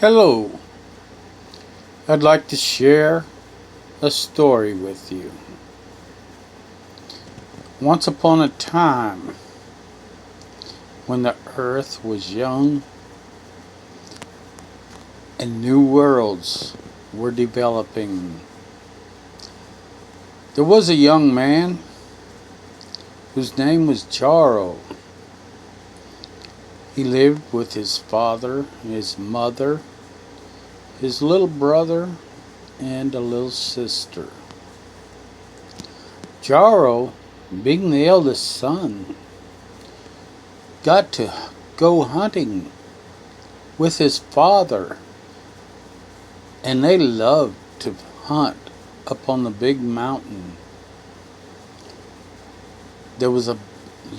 Hello, I'd like to share a story with you. Once upon a time, when the earth was young and new worlds were developing, there was a young man whose name was Jaro. He lived with his father, his mother, his little brother, and a little sister. Jaro, being the eldest son, got to go hunting with his father, and they loved to hunt up on the big mountain. There was a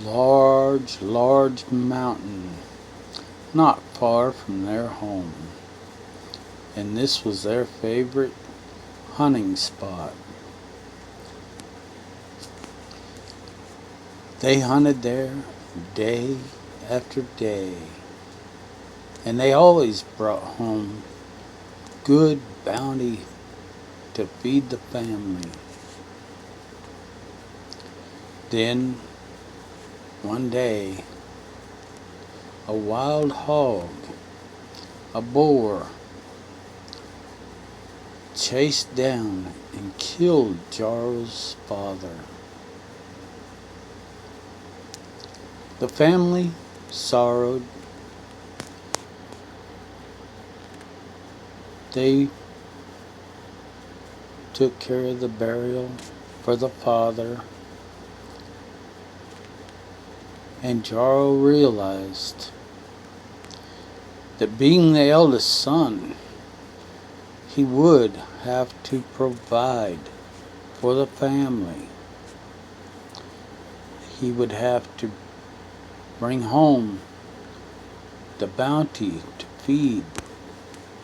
large mountain not far from their home, and this was their favorite hunting spot. They hunted there day after day, and they always brought home good bounty to feed the family. Then, one day, a wild hog, a boar, chased down and killed Jaro's father. The family sorrowed. They took care of the burial for the father, and Jaro realized that being the eldest son, he would have to provide for the family. He would have to bring home the bounty to feed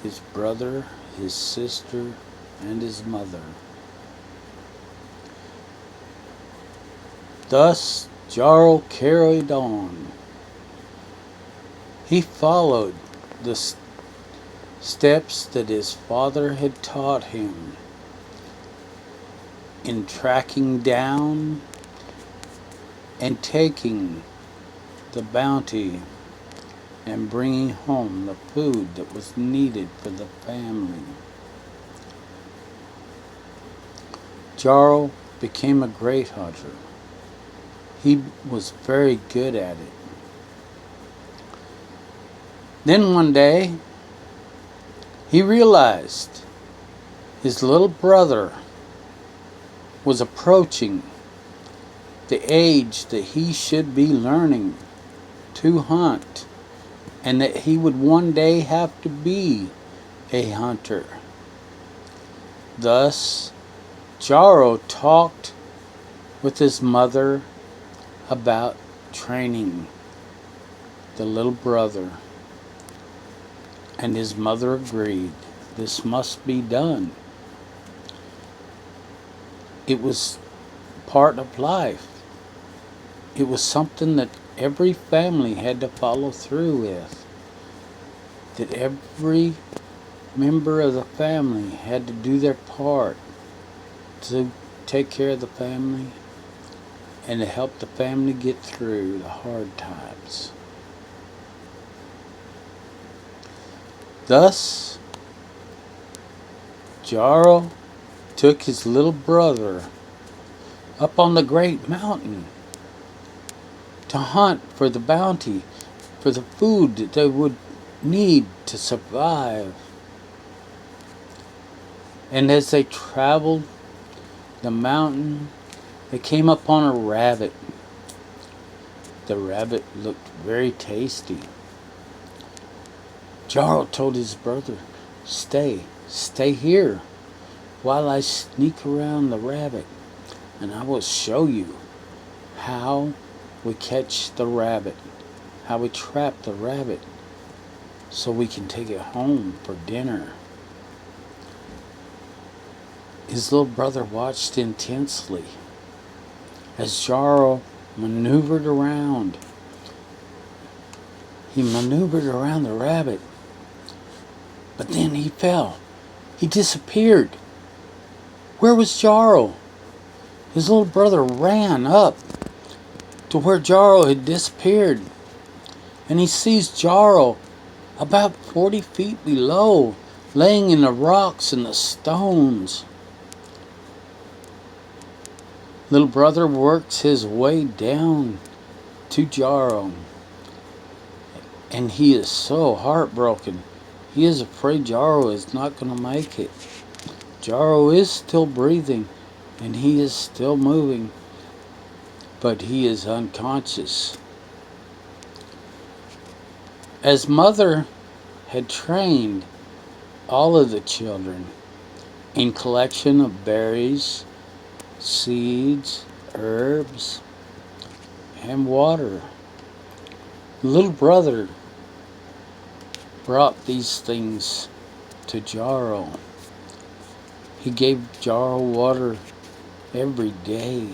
his brother, his sister, and his mother. Thus, Jaro carried on. He followed the steps that his father had taught him in tracking down and taking the bounty and bringing home the food that was needed for the family. Jaro became a great hunter. He was very good at it. Then one day, he realized his little brother was approaching the age that he should be learning to hunt, and that he would one day have to be a hunter. Thus, Jaro talked with his mother about training the little brother, and his mother agreed. This must be done. It was part of life. It was something that every family had to follow through with. That every member of the family had to do their part to take care of the family and to help the family get through the hard times. Thus, Jaro took his little brother up on the great mountain to hunt for the bounty, for the food that they would need to survive. And as they traveled the mountain, they came upon a rabbit. The rabbit looked very tasty. Jaro told his brother, stay here while I sneak around the rabbit, and I will show you how we catch the rabbit, how we trap the rabbit, so we can take it home for dinner. His little brother watched intensely as Jaro maneuvered around. He maneuvered around the rabbit, But then he fell. He disappeared. Where was Jarl? His little brother ran up to where Jarl had disappeared. And he sees Jarl about 40 feet below, laying in the rocks and the stones. Little brother works his way down to Jarl. And he is so heartbroken. He is afraid Jarl is not going to make it. Jarl is still breathing, and he is still moving, but he is unconscious. As Mother had trained all of the children in collection of berries, seeds, herbs, and water, little brother brought these things to Jarl. He gave Jarl water every day.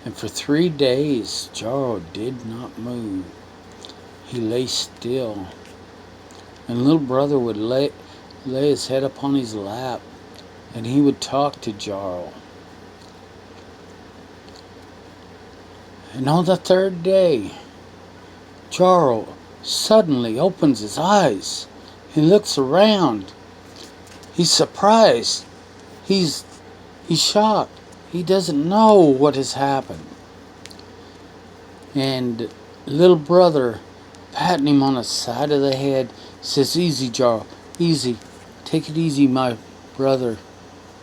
And for 3 days, Jarl did not move. He lay still. And little brother would lay his head upon his lap, and he would talk to Jarl. And on the 3rd day, Jarl suddenly opens his eyes. He looks around. He's surprised. He's shocked. He doesn't know what has happened. And little brother, patting him on the side of the head, says, "Easy, Jarl. Easy. Take it easy, my brother.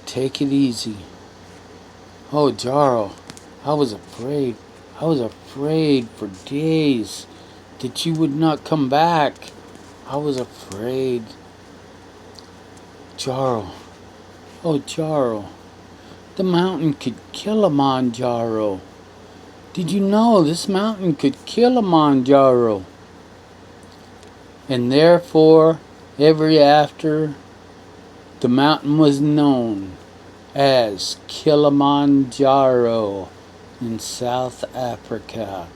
Take it easy." Oh, Jarl, I was afraid. I was afraid for days that you would not come back. I was afraid. Jarl. Oh, Jarl. The mountain could kill Kilimanjaro. Did you know this mountain could kill Kilimanjaro? And therefore, ever after, the mountain was known as Kilimanjaro in South Africa.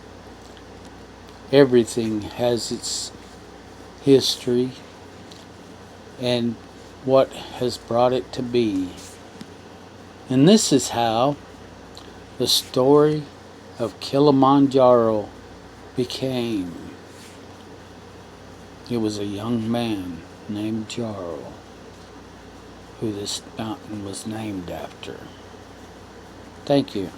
Everything has its history and what has brought it to be. And this is how the story of Kilimanjaro became. It was a young man named Jarl who this mountain was named after. Thank you.